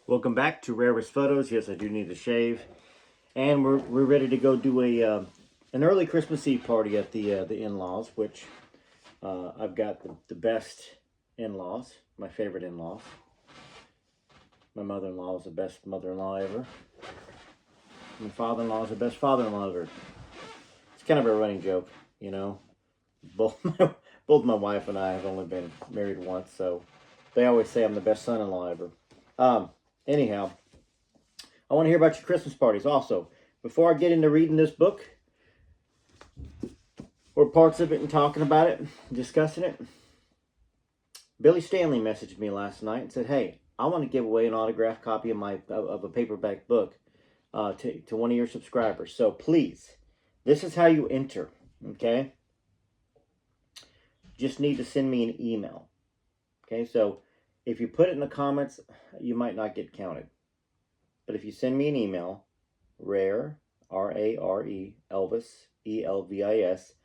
Welcome back to Rarest Photos. Yes, I do need to shave, and we're ready to go do a an early Christmas Eve party at the in-laws, which I've got the best in-laws, my favorite in-laws. My mother-in-law is the best mother-in-law ever. My father-in-law is the best father-in-law ever. It's kind of a running joke, you know. Both my wife and I have only been married once, so they always say I'm the best son-in-law ever. Anyhow, I want to hear about your Christmas parties. Also, before I get into reading this book, or parts of it and talking about it, discussing it, Billy Stanley messaged me last night and said, "Hey, I want to give away an autographed copy of a paperback book to one of your subscribers. So please, this is how you enter. Okay, just need to send me an email. Okay, so if you put it in the comments, you might not get counted. But if you send me an email, rare, R-A-R-E, Elvis, E-L-V-I-S,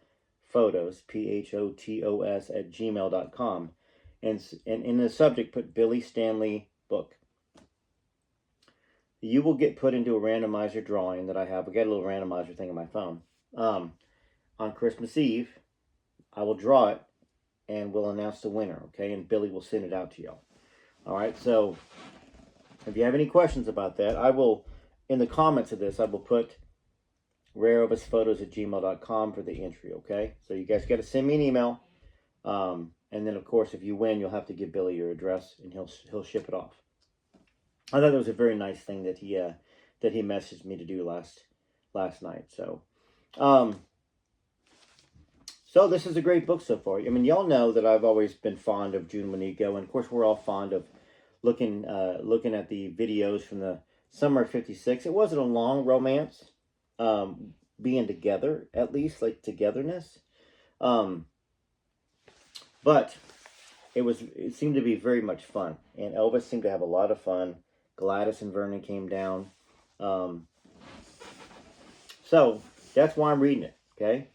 photos, P-H-O-T-O-S, at gmail.com, and in the subject, put Billy Stanley book. You will get put into a randomizer drawing that I have. I got a little randomizer thing on my phone. On Christmas Eve, I will draw it, and we'll announce the winner, okay? And Billy will send it out to y'all. All right, so if you have any questions about that, I will, in the comments of this, I will put rareelvisphotos@gmail.com for the entry, okay? So you guys got to send me an email. And then, of course, if you win, you'll have to give Billy your address, and he'll ship it off. I thought that was a very nice thing that he messaged me to do last night. So, so this is a great book so far. I mean, y'all know that I've always been fond of June Monico, and of course, we're all fond of looking at the videos from the summer of '56. It wasn't a long romance, being together, at least, like togetherness. But it seemed to be very much fun, and Elvis seemed to have a lot of fun. Gladys and Vernon came down. So that's why I'm reading it, okay?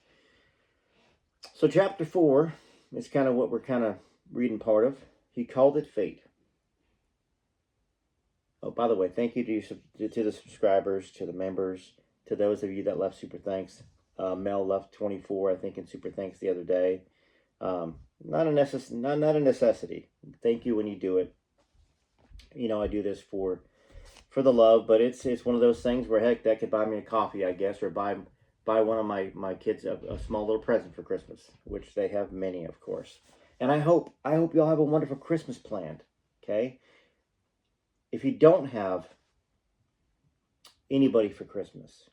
So chapter 4 is kind of what we're kind of reading part of. He called it fate. Oh, by the way, thank you to the subscribers, to the members, to those of you that left super thanks. Mel left 24, I think, in super thanks the other day. Not a necessity. Thank you when you do it. You know, I do this for the love, but it's one of those things where, heck, that could buy me a coffee, I guess, or buy one of my kids a small little present for Christmas, which they have many, of course. And I hope y'all have a wonderful Christmas planned, okay? If you don't have anybody for Christmas,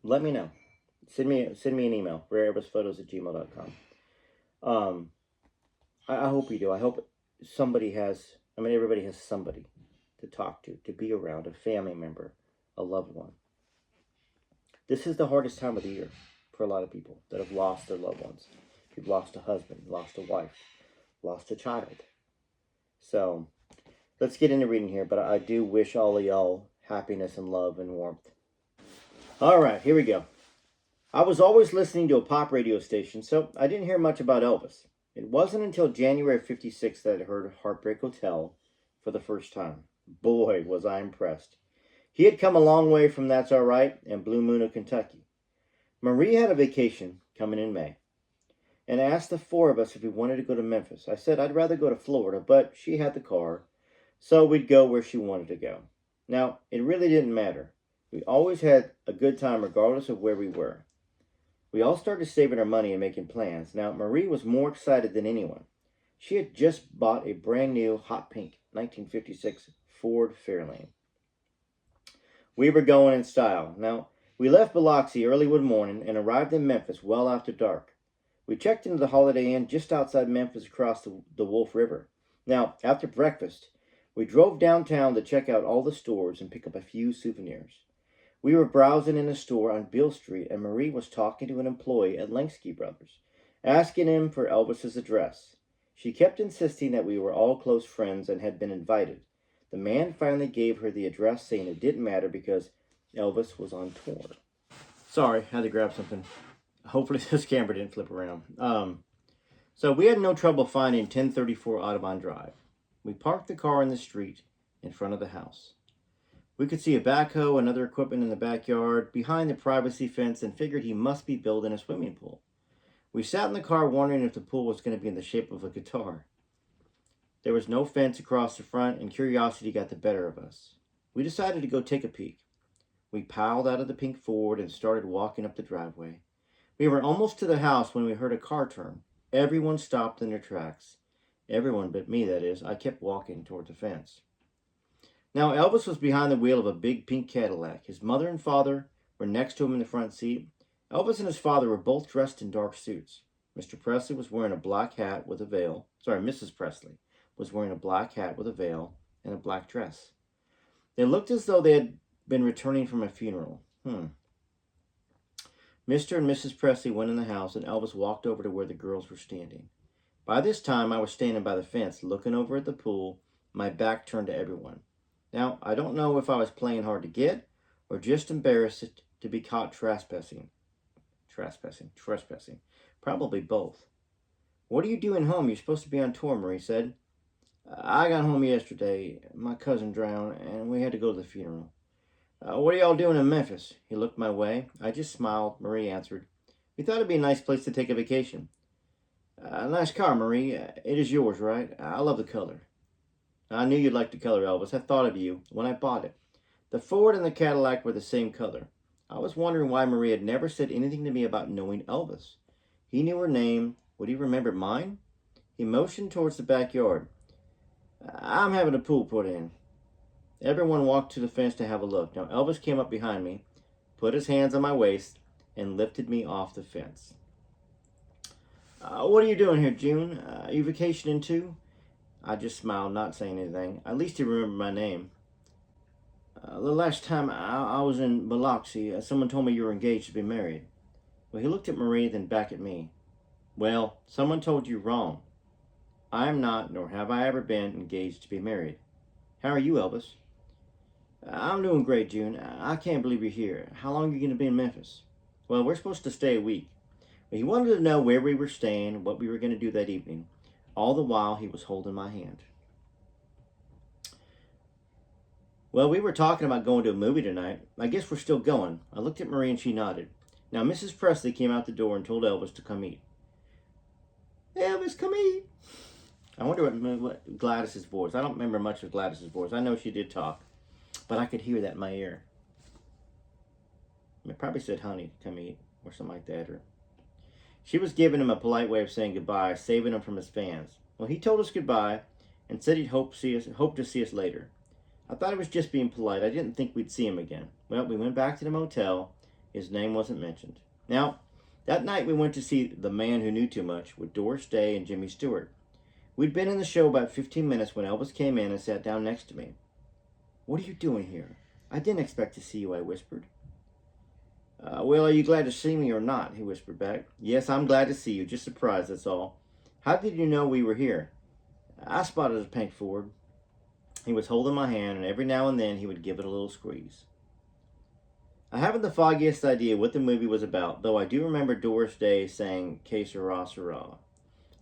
let me know. Send me an email, rareelvisphotos@gmail.com. I hope you do. I hope somebody has, everybody has somebody to talk to be around, a family member, a loved one. This is the hardest time of the year for a lot of people that have lost their loved ones. You've lost a husband, lost a wife, lost a child. So let's get into reading here, but I do wish all of y'all happiness and love and warmth. All right, here we go. I was always listening to a pop radio station, so I didn't hear much about Elvis. It wasn't until January of '56 that I heard Heartbreak Hotel for the first time. Boy, was I impressed. He had come a long way from That's All Right and Blue Moon of Kentucky. Marie had a vacation coming in May and asked the four of us if we wanted to go to Memphis. I said I'd rather go to Florida, but she had the car, so we'd go where she wanted to go. Now, it really didn't matter. We always had a good time regardless of where we were. We all started saving our money and making plans. Now, Marie was more excited than anyone. She had just bought a brand new hot pink 1956 Ford Fairlane. We were going in style. Now, we left Biloxi early one morning and arrived in Memphis well after dark. We checked into the Holiday Inn just outside Memphis across the Wolf River. Now, after breakfast, we drove downtown to check out all the stores and pick up a few souvenirs. We were browsing in a store on Beale Street, and Marie was talking to an employee at Langsky Brothers, asking him for Elvis's address. She kept insisting that we were all close friends and had been invited. The man finally gave her the address, saying it didn't matter because Elvis was on tour. Sorry, had to grab something. Hopefully this camera didn't flip around. So we had no trouble finding 1034 Audubon Drive. We parked the car in the street in front of the house. We could see a backhoe and other equipment in the backyard behind the privacy fence and figured he must be building a swimming pool. We sat in the car wondering if the pool was going to be in the shape of a guitar. There was no fence across the front, and curiosity got the better of us. We decided to go take a peek. We piled out of the pink Ford and started walking up the driveway. We were almost to the house when we heard a car turn. Everyone stopped in their tracks. Everyone but me, that is. I kept walking toward the fence. Now, Elvis was behind the wheel of a big pink Cadillac. His mother and father were next to him in the front seat. Elvis and his father were both dressed in dark suits. Mr. Presley was wearing a black hat with a veil. Mrs. Presley was wearing a black hat with a veil and a black dress. They looked as though they had been returning from a funeral. Mr. and Mrs. Presley went in the house, and Elvis walked over to where the girls were standing. By this time, I was standing by the fence, looking over at the pool, my back turned to everyone. Now, I don't know if I was playing hard to get or just embarrassed to be caught trespassing. Probably both. What are you doing home? You're supposed to be on tour, Marie said. I got home yesterday. My cousin drowned, and we had to go to the funeral. What are y'all doing in Memphis? He looked my way. I just smiled. Marie answered. We thought it'd be a nice place to take a vacation. Nice car, Marie. It is yours, right? I love the color. I knew you'd like the color, Elvis. I thought of you when I bought it. The Ford and the Cadillac were the same color. I was wondering why Marie had never said anything to me about knowing Elvis. He knew her name. Would he remember mine? He motioned towards the backyard. I'm having a pool put in. Everyone walked to the fence to have a look. Now Elvis came up behind me, put his hands on my waist, and lifted me off the fence. What are you doing here, June? Are you vacationing too? I just smiled, not saying anything. At least he remembered my name. The last time I was in Biloxi, someone told me you were engaged to be married. Well, he looked at Marie, then back at me. Well, someone told you wrong. I am not, nor have I ever been, engaged to be married. How are you, Elvis? I'm doing great, June. I can't believe you're here. How long are you going to be in Memphis? Well, we're supposed to stay a week. But he wanted to know where we were staying, what we were going to do that evening. All the while, he was holding my hand. Well, we were talking about going to a movie tonight. I guess we're still going. I looked at Marie and she nodded. Now, Mrs. Presley came out the door and told Elvis to come eat. Elvis, come eat. I wonder what Gladys's voice. I don't remember much of Gladys's voice. I know she did talk, but I could hear that in my ear. It probably said, honey, come eat, or something like that. Or she was giving him a polite way of saying goodbye, saving him from his fans. Well, he told us goodbye and said he'd hope to see us later. I thought he was just being polite. I didn't think we'd see him again. Well, we went back to the motel. His name wasn't mentioned. Now, that night we went to see The Man Who Knew Too Much with Doris Day and Jimmy Stewart. We'd been in the show about 15 minutes when Elvis came in and sat down next to me. What are you doing here? I didn't expect to see you, I whispered. Well, are you glad to see me or not? He whispered back. Yes, I'm glad to see you. Just surprised, that's all. How did you know we were here? I spotted a pink Ford. He was holding my hand, and every now and then he would give it a little squeeze. I haven't the foggiest idea what the movie was about, though I do remember Doris Day saying, Que sera, sera.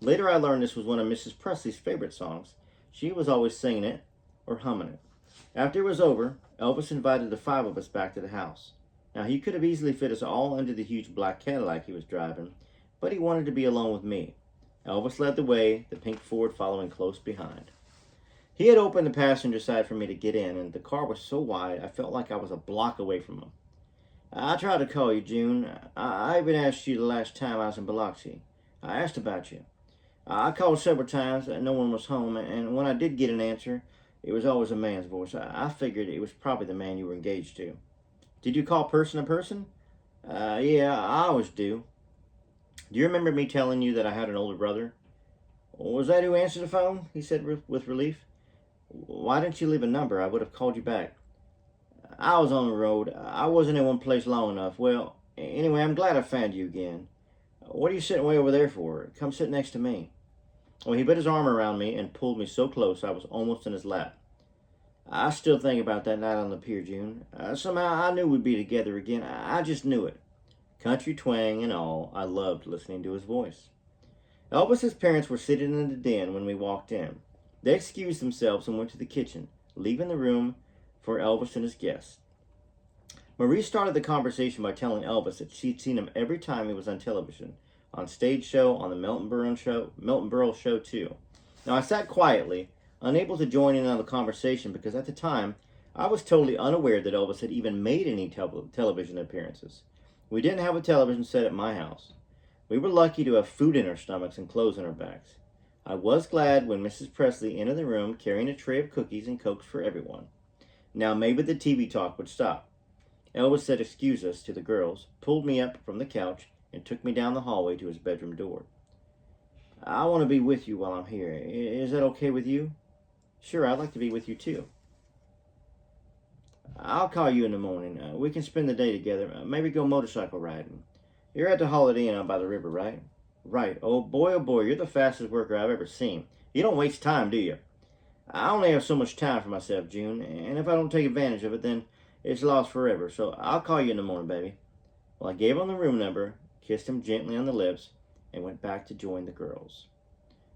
Later I learned this was one of Mrs. Presley's favorite songs. She was always singing it or humming it. After it was over, Elvis invited the 5 of us back to the house. Now, he could have easily fit us all into the huge black Cadillac he was driving, but he wanted to be alone with me. Elvis led the way, the pink Ford following close behind. He had opened the passenger side for me to get in, and the car was so wide I felt like I was a block away from him. I tried to call you, June. I even asked you the last time I was in Biloxi. I asked about you. I called several times, no one was home, and when I did get an answer, it was always a man's voice. I figured it was probably the man you were engaged to. Did you call person to person? Yeah, I always do. Do you remember me telling you that I had an older brother? Was that who answered the phone? He said with relief. Why didn't you leave a number? I would have called you back. I was on the road. I wasn't in one place long enough. Well, anyway, I'm glad I found you again. What are you sitting way over there for? Come sit next to me. Well, he put his arm around me and pulled me so close I was almost in his lap. I still think about that night on the pier, June. Somehow I knew we'd be together again. I just knew it. Country twang and all, I loved listening to his voice. Elvis's parents were sitting in the den when we walked in. They excused themselves and went to the kitchen, leaving the room for Elvis and his guests. Marie started the conversation by telling Elvis that she'd seen him every time he was on television, on stage show, on the Milton Berle show too. Now I sat quietly, unable to join in on the conversation because at the time I was totally unaware that Elvis had even made any television appearances. We didn't have a television set at my house. We were lucky to have food in our stomachs and clothes on our backs. I was glad when Mrs. Presley entered the room carrying a tray of cookies and cokes for everyone. Now maybe the TV talk would stop. Elvis said excuse us to the girls, pulled me up from the couch, and took me down the hallway to his bedroom door. I want to be with you while I'm here. Is that okay with you? Sure, I'd like to be with you too. I'll call you in the morning. We can spend the day together. Maybe go motorcycle riding. You're at the Holiday Inn out by the river, right? Right. Oh boy, you're the fastest worker I've ever seen. You don't waste time, do you? I only have so much time for myself, June, and if I don't take advantage of it, then it's lost forever. So I'll call you in the morning, baby. Well, I gave him the room number, kissed him gently on the lips, and went back to join the girls.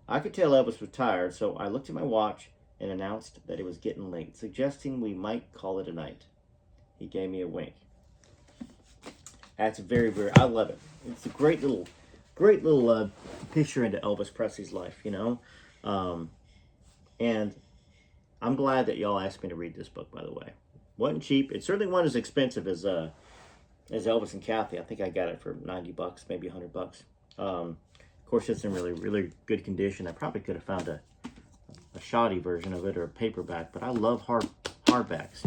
I could tell Elvis was tired, so I looked at my watch and announced that it was getting late, suggesting we might call it a night. He gave me a wink. That's I love it. It's a great little picture into Elvis Presley's life, you know. And I'm glad that y'all asked me to read this book, by the way. Wasn't cheap. It certainly wasn't as expensive as Elvis and Kathy. I think I got it for $90, maybe $100. Of course, it's in really good condition. I probably could have found a shoddy version of it or a paperback, but I love hardbacks.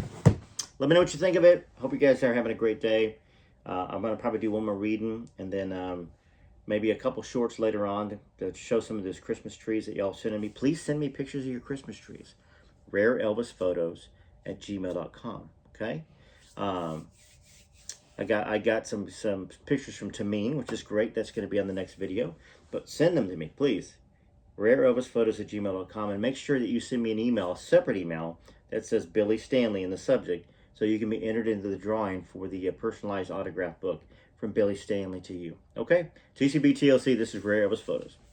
Let me know what you think of it. Hope you guys are having a great day. I'm going to probably do one more reading and then maybe a couple shorts later on to show some of those Christmas trees that y'all sending me. Please send me pictures of your Christmas trees. RareElvisPhotos@gmail.com. Okay? I got some pictures from Tameen, which is great. That's going to be on the next video. But send them to me, please. RareElvisPhotos@gmail.com. And make sure that you send me an email, a separate email, that says Billy Stanley in the subject, so you can be entered into the drawing for the personalized autograph book from Billy Stanley to you. Okay? TCB TLC, this is Rare Elvis Photos.